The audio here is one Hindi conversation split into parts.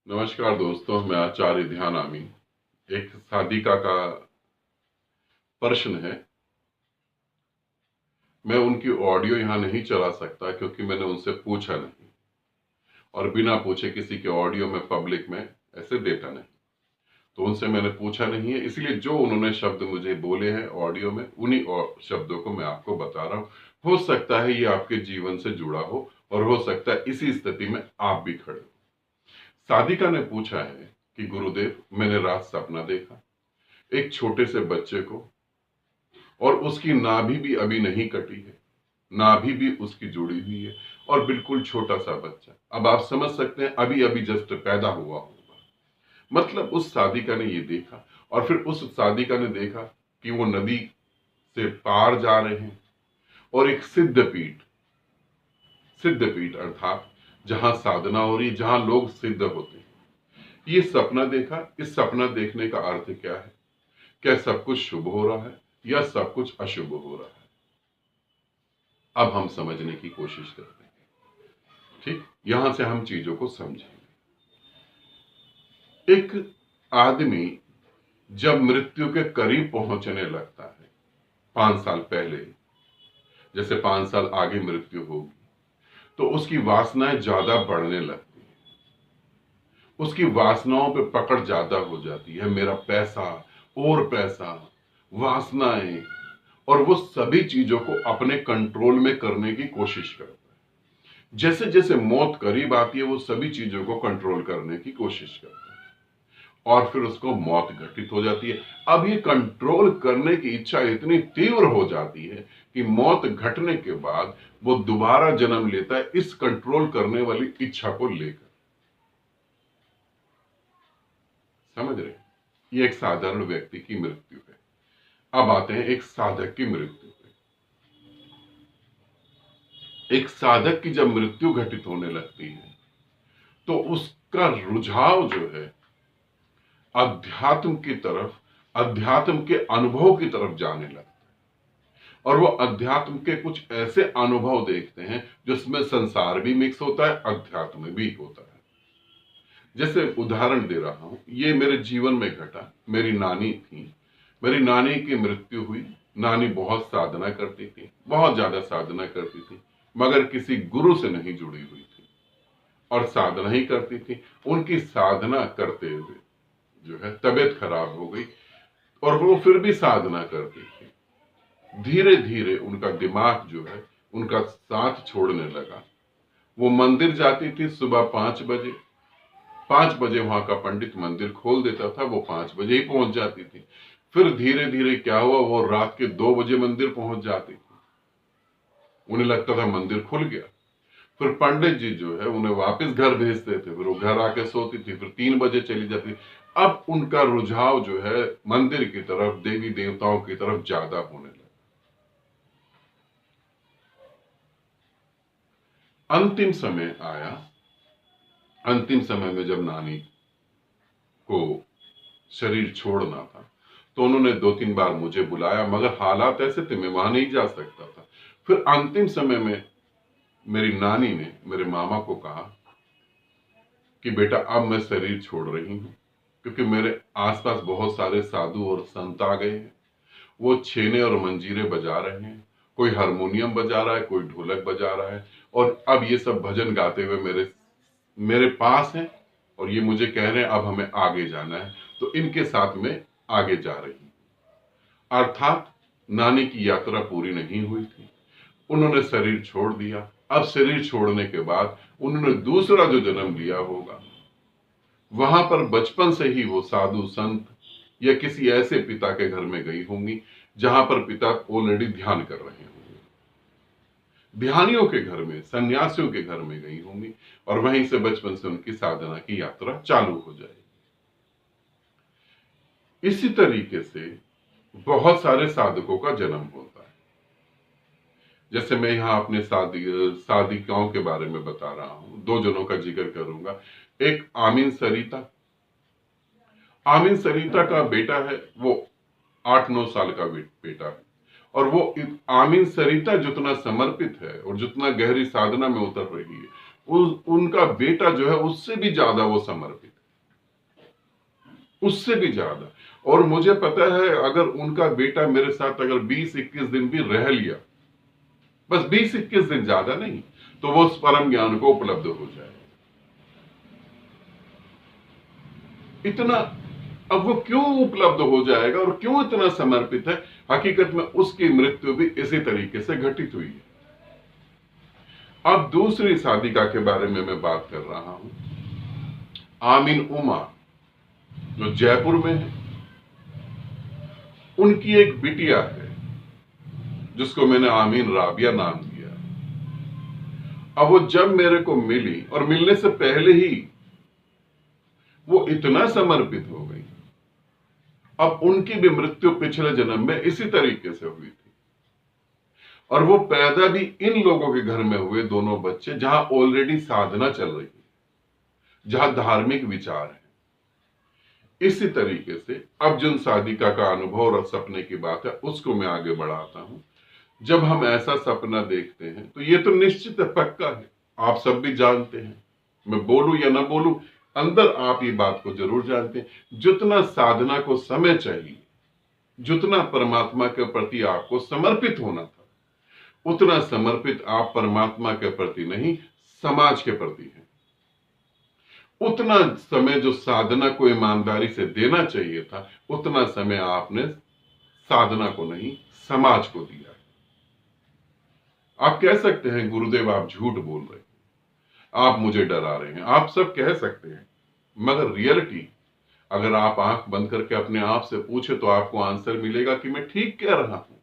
नमस्कार दोस्तों, मैं आचार्य ध्यान आमी। एक साधिका का प्रश्न है। मैं उनकी ऑडियो यहाँ नहीं चला सकता क्योंकि मैंने उनसे पूछा नहीं, और बिना पूछे किसी के ऑडियो में पब्लिक में ऐसे देता नहीं। तो उनसे मैंने पूछा नहीं है, इसलिए जो उन्होंने शब्द मुझे बोले हैं ऑडियो में, उन्हीं शब्दों को मैं आपको बता रहा हूँ। हो सकता है ये आपके जीवन से जुड़ा हो, और हो सकता है इसी स्थिति में आप भी खड़े हो। साधिका ने पूछा है कि गुरुदेव, मैंने रात सपना देखा एक छोटे से बच्चे को, और उसकी नाभि भी अभी नहीं कटी है, नाभि भी उसकी जुड़ी हुई है, और बिल्कुल छोटा सा बच्चा। अब आप समझ सकते हैं, अभी अभी जस्ट पैदा हुआ होगा। मतलब उस साधिका ने ये देखा, और फिर उस साधिका ने देखा कि वो नदी से पार जा रहे हैं, और एक सिद्ध पीठ अर्थात जहां साधना हो रही है, जहां लोग सिद्ध होते हैं, ये सपना देखा। इस सपना देखने का अर्थ क्या है? क्या सब कुछ शुभ हो रहा है या सब कुछ अशुभ हो रहा है? अब हम समझने की कोशिश करते हैं। ठीक, यहां से हम चीजों को समझेंगे। एक आदमी जब मृत्यु के करीब पहुंचने लगता है, 5 साल पहले, जैसे 5 साल आगे मृत्यु होगी, तो उसकी वासनाएं ज्यादा बढ़ने लगती है। उसकी वासनाओं पे पकड़ ज्यादा हो जाती है। मेरा पैसा और पैसा, वासनाएं, और वो सभी चीजों को अपने कंट्रोल में करने की कोशिश करता है। जैसे जैसे मौत करीब आती है, वो सभी चीजों को कंट्रोल करने की कोशिश करता है, और फिर उसको मौत घटित हो जाती है। अब ये कंट्रोल करने की इच्छा इतनी तीव्र हो जाती है कि मौत घटने के बाद वो दोबारा जन्म लेता है इस कंट्रोल करने वाली इच्छा को लेकर। समझ रहे? ये एक साधारण व्यक्ति की मृत्यु है। अब आते हैं एक साधक की मृत्यु पे। एक साधक की जब मृत्यु घटित होने लगती है, तो उसका रुझाव जो है अध्यात्म की तरफ, अध्यात्म के अनुभव की तरफ जाने लगता है। और वो अध्यात्म के कुछ ऐसे अनुभव देखते हैं जिसमें संसार भी मिक्स होता है, अध्यात्म भी होता है। जैसे उदाहरण दे रहा हूं, ये मेरे जीवन में घटा। मेरी नानी थी, मेरी नानी की मृत्यु हुई। नानी बहुत साधना करती थी, बहुत ज्यादा साधना करती थी, मगर किसी गुरु से नहीं जुड़ी हुई थी, और साधना ही करती थी। उनकी साधना करते हुए जो है तबीयत खराब हो गई, और वो फिर भी साधना करती थी। धीरे धीरे उनका दिमाग जो है उनका साथ छोड़ने लगा। वो मंदिर जाती थी सुबह 5 बजे। 5 बजे वहां का पंडित मंदिर खोल देता था, वो 5 बजे ही पहुंच जाती थी। फिर धीरे धीरे क्या हुआ, वो रात के 2 बजे मंदिर पहुंच जाती थी। उन्हें लगता था मंदिर खुल गया। फिर पंडित जी जो है उन्हें वापस घर भेजते थे, फिर वो घर आके सोती थी, फिर 3 बजे चली जाती। अब उनका रुझाव जो है मंदिर की तरफ, देवी देवताओं की तरफ ज्यादा होने लगा। अंतिम समय आया। अंतिम समय में जब नानी को शरीर छोड़ना था, तो उन्होंने 2-3 बार मुझे बुलाया, मगर हालात ऐसे थे मैं वहां नहीं जा सकता था। फिर अंतिम समय में मेरी नानी ने मेरे मामा को कहा कि बेटा, अब मैं शरीर छोड़ रही हूं, क्योंकि मेरे आसपास बहुत सारे साधु और संत आ गए हैं। वो छेने और मंजीरे बजा रहे हैं, कोई हारमोनियम बजा रहा है, कोई ढोलक बजा रहा है, और अब ये सब भजन गाते हुए मेरे मेरे पास हैं, और ये मुझे कह रहे हैं अब हमें आगे जाना है, तो इनके साथ में आगे जा रही हूं। अर्थात नानी की यात्रा पूरी नहीं हुई थी, उन्होंने शरीर छोड़ दिया। अब शरीर छोड़ने के बाद उन्होंने दूसरा जो जन्म लिया होगा, वहां पर बचपन से ही वो साधु संत या किसी ऐसे पिता के घर में गई होंगी जहां पर पिता ऑलरेडी ध्यान कर रहे होंगे। ध्यानियों के घर में, सन्यासियों के घर में गई होंगी, और वहीं से बचपन से उनकी साधना की यात्रा चालू हो जाएगी। इसी तरीके से बहुत सारे साधकों का जन्म होता है। जैसे मैं यहाँ अपने साधिकाओं के बारे में बता रहा हूं, 2 जनों का जिक्र करूंगा। एक आमीन सरिता। आमीन सरिता का बेटा है, वो 8-9 साल का बेटा है, और वो आमीन सरिता जितना समर्पित है और जितना गहरी साधना में उतर रही है, उनका बेटा जो है उससे भी ज्यादा वो समर्पित है। उससे भी ज्यादा। और मुझे पता है अगर उनका बेटा मेरे साथ अगर 20-21 दिन भी रह लिया, बस 20-21 दिन, ज्यादा नहीं, तो वो उस परम ज्ञान को उपलब्ध हो जाए। इतना, अब वो क्यों उपलब्ध हो जाएगा और क्यों इतना समर्पित है? हकीकत में उसकी मृत्यु भी इसी तरीके से घटित हुई है। अब दूसरी साधिका के बारे में मैं बात कर रहा हूं, आमीन उमा, जो जयपुर में है। उनकी एक बिटिया है जिसको मैंने आमीन राबिया नाम दिया। अब वो जब मेरे को मिली और मिलने से पहले ही वो इतना समर्पित हो गई। अब उनकी भी मृत्यु पिछले जन्म में इसी तरीके से हुई थी, और वो पैदा भी इन लोगों के घर में हुए, दोनों बच्चे, जहां ऑलरेडी साधना चल रही है, जहां धार्मिक विचार है। इसी तरीके से अब जिन साधिका का अनुभव और सपने की बात है उसको मैं आगे बढ़ाता हूं। जब हम ऐसा सपना देखते हैं तो ये तो निश्चित है, पक्का है, आप सब भी जानते हैं, मैं बोलूं या ना बोलूं, अंदर आप ये बात को जरूर जानते हैं। जितना साधना को समय चाहिए, जितना परमात्मा के प्रति आपको समर्पित होना था, उतना समर्पित आप परमात्मा के प्रति नहीं, समाज के प्रति हैं। उतना समय जो साधना को ईमानदारी से देना चाहिए था, उतना समय आपने साधना को नहीं, समाज को दिया है। आप कह सकते हैं गुरुदेव आप झूठ बोल रहे हैं, आप मुझे डरा रहे हैं, आप सब कह सकते हैं, मगर रियलिटी अगर आप आंख बंद करके अपने आप से पूछे तो आपको आंसर मिलेगा कि मैं ठीक कह रहा हूं।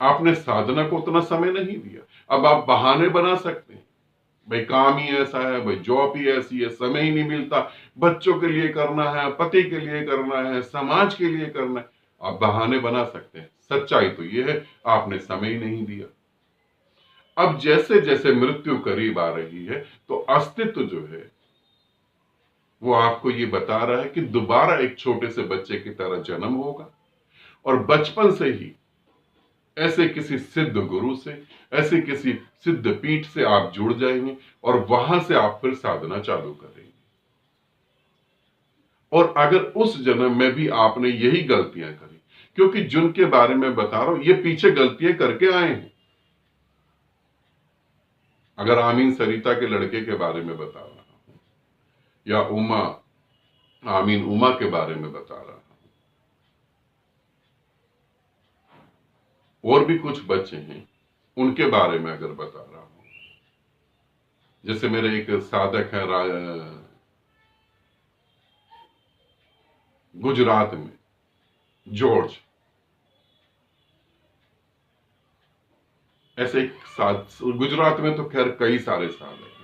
आपने साधना को उतना समय नहीं दिया। अब आप बहाने बना सकते हैं, भाई काम ही ऐसा है, भाई जॉब ही ऐसी है, समय ही नहीं मिलता, बच्चों के लिए करना है, पति के लिए करना है, समाज के लिए करना है, आप बहाने बना सकते हैं। सच्चाई तो यह है आपने समय ही नहीं दिया। अब जैसे जैसे मृत्यु करीब आ रही है तो अस्तित्व जो है वो आपको ये बता रहा है कि दोबारा एक छोटे से बच्चे की तरह जन्म होगा, और बचपन से ही ऐसे किसी सिद्ध गुरु से, ऐसे किसी सिद्ध पीठ से आप जुड़ जाएंगे, और वहां से आप फिर साधना चालू करेंगे। और अगर उस जन्म में भी आपने यही गलतियां करी, क्योंकि जिनके बारे में बता रहा हूं ये पीछे गलतियां करके आए हैं। अगर आमीन सरिता के लड़के के बारे में बता रहा हूं, या उमा, आमीन उमा के बारे में बता रहा हूं, और भी कुछ बच्चे हैं उनके बारे में अगर बता रहा हूं, जैसे मेरे एक साधक है गुजरात में, जॉर्ज, ऐसे एक गुजरात में तो खैर कई सारे साधक हैं।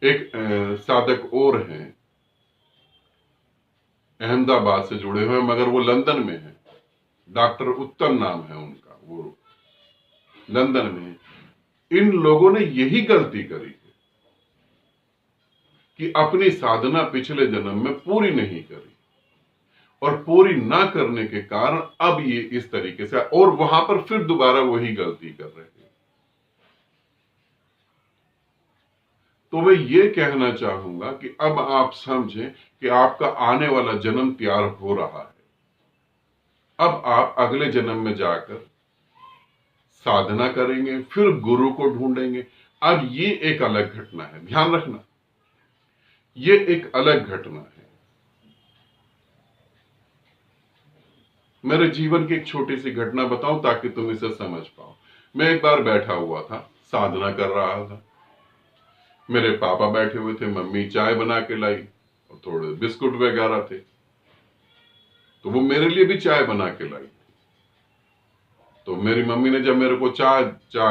एक साधक और हैं अहमदाबाद से जुड़े हुए, मगर वो लंदन में है, डॉक्टर उत्तम नाम है उनका, वो लंदन में है। इन लोगों ने यही गलती करी है कि अपनी साधना पिछले जन्म में पूरी नहीं करी, और पूरी ना करने के कारण अब ये इस तरीके से, और वहां पर फिर दोबारा वही गलती कर रहे हैं। तो मैं ये कहना चाहूंगा कि अब आप समझें कि आपका आने वाला जन्म तैयार हो रहा है। अब आप अगले जन्म में जाकर साधना करेंगे, फिर गुरु को ढूंढेंगे। अब ये एक अलग घटना है, ध्यान रखना, ये एक अलग घटना है। मेरे जीवन की एक छोटी सी घटना बताऊं ताकि तुम इसे समझ पाओ। मैं एक बार बैठा हुआ था, साधना कर रहा था, मेरे पापा बैठे हुए थे, मम्मी चाय बना के लाई और थोड़े बिस्कुट वगैरह थे, तो वो मेरे लिए भी चाय बना के लाई। तो मेरी मम्मी ने जब मेरे को चाय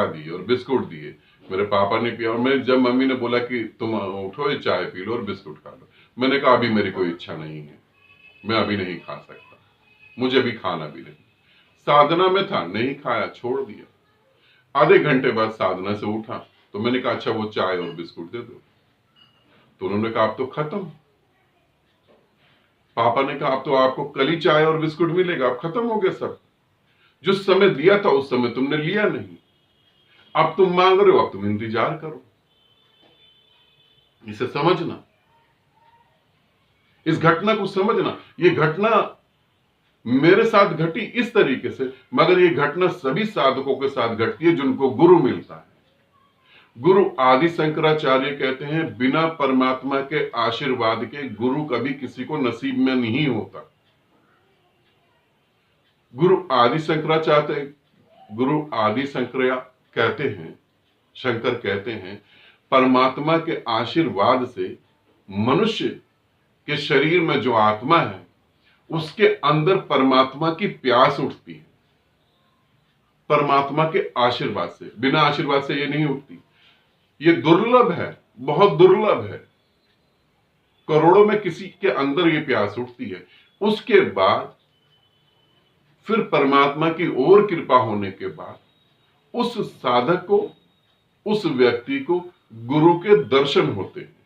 दी और बिस्कुट दिए, मेरे पापा ने पिया, और जब मम्मी ने बोला कि तुम उठो, ये चाय पी लो और बिस्कुट खा लो, मैंने कहा अभी मेरी कोई इच्छा नहीं है, मैं अभी नहीं खा सकता, मुझे भी खाना भी नहीं। साधना में था, नहीं खाया, छोड़ दिया। आधे घंटे बाद साधना से उठा तो मैंने कहा अच्छा वो चाय और बिस्कुट दे दो, तो उन्होंने कहा अब तो खत्म। पापा ने कहा अब तो आपको कल ही चाय और बिस्कुट मिलेगा, अब खत्म हो गया सब, जिस समय दिया था उस समय तुमने लिया नहीं, अब तुम मांग रहे हो, अब तुम इंतजार करो। इसे समझना, इस घटना को समझना। ये घटना मेरे साथ घटी इस तरीके से, मगर ये घटना सभी साधकों के साथ घटती है जिनको गुरु मिलता है। गुरु आदि शंकराचार्य कहते हैं, बिना परमात्मा के आशीर्वाद के गुरु कभी किसी को नसीब में नहीं होता। गुरु आदि शंकरा कहते हैं, शंकर कहते हैं, परमात्मा के आशीर्वाद से मनुष्य के शरीर में जो आत्मा है उसके अंदर परमात्मा की प्यास उठती है। परमात्मा के आशीर्वाद से, बिना आशीर्वाद से ये नहीं उठती। ये दुर्लभ है, बहुत दुर्लभ है। करोड़ों में किसी के अंदर ये प्यास उठती है। उसके बाद फिर परमात्मा की और कृपा होने के बाद उस साधक को, उस व्यक्ति को गुरु के दर्शन होते हैं।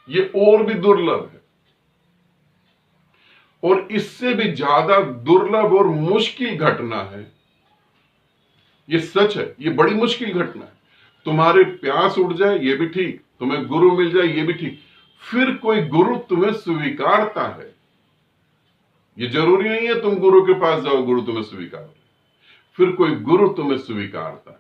ये और भी दुर्लभ है। और इससे भी ज्यादा दुर्लभ और मुश्किल घटना है, ये सच है, ये बड़ी मुश्किल घटना है। तुम्हारे प्यास उठ जाए ये भी ठीक, तुम्हें गुरु मिल जाए ये भी ठीक, फिर कोई गुरु तुम्हें स्वीकारता है। ये जरूरी नहीं है तुम गुरु के पास जाओ गुरु तुम्हें स्वीकार, फिर कोई गुरु तुम्हें स्वीकारता है।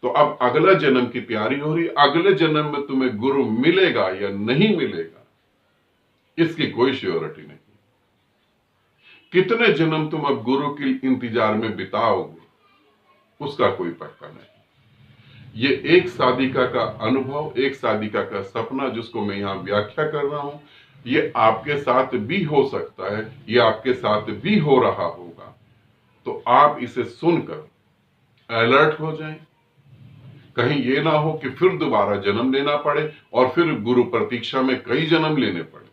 तो अब अगला जन्म की तैयारी हो रही है। अगले जन्म में तुम्हें गुरु मिलेगा या नहीं मिलेगा इसकी कोई श्योरिटी नहीं। कितने जन्म तुम अब गुरु के इंतजार में बिताओगे उसका कोई पक्का नहीं। ये एक साधिका का अनुभव, एक साधिका का सपना जिसको मैं यहां व्याख्या कर रहा हूं, ये आपके साथ भी हो सकता है, ये आपके साथ भी हो रहा होगा। तो आप इसे सुनकर अलर्ट हो जाएं। कहीं ये ना हो कि फिर दोबारा जन्म लेना पड़े और फिर गुरु प्रतीक्षा में कई जन्म लेने पड़े।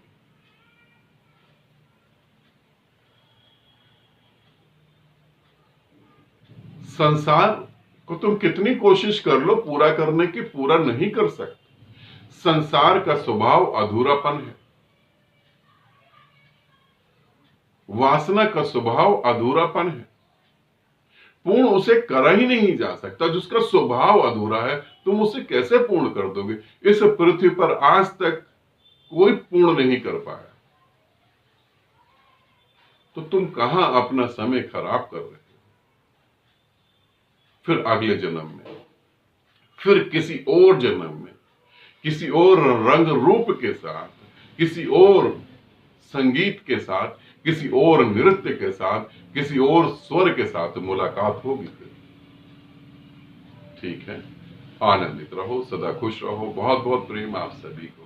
संसार को तुम कितनी कोशिश कर लो पूरा करने की, पूरा नहीं कर सकते। संसार का स्वभाव अधूरापन है, वासना का स्वभाव अधूरापन है। पूर्ण उसे करा ही नहीं जा सकता। जिसका स्वभाव अधूरा है तुम उसे कैसे पूर्ण कर दोगे? इस पृथ्वी पर आज तक कोई पूर्ण नहीं कर पाया, तो तुम कहां अपना समय खराब कर रहे हो? फिर अगले जन्म में, फिर किसी और जन्म में, किसी और रंग रूप के साथ, किसी और संगीत के साथ, किसी और नृत्य के साथ, किसी और स्वर के साथ मुलाकात होगी। फिर ठीक है, आनंदित रहो, सदा खुश रहो। बहुत बहुत प्रेम आप सभी को।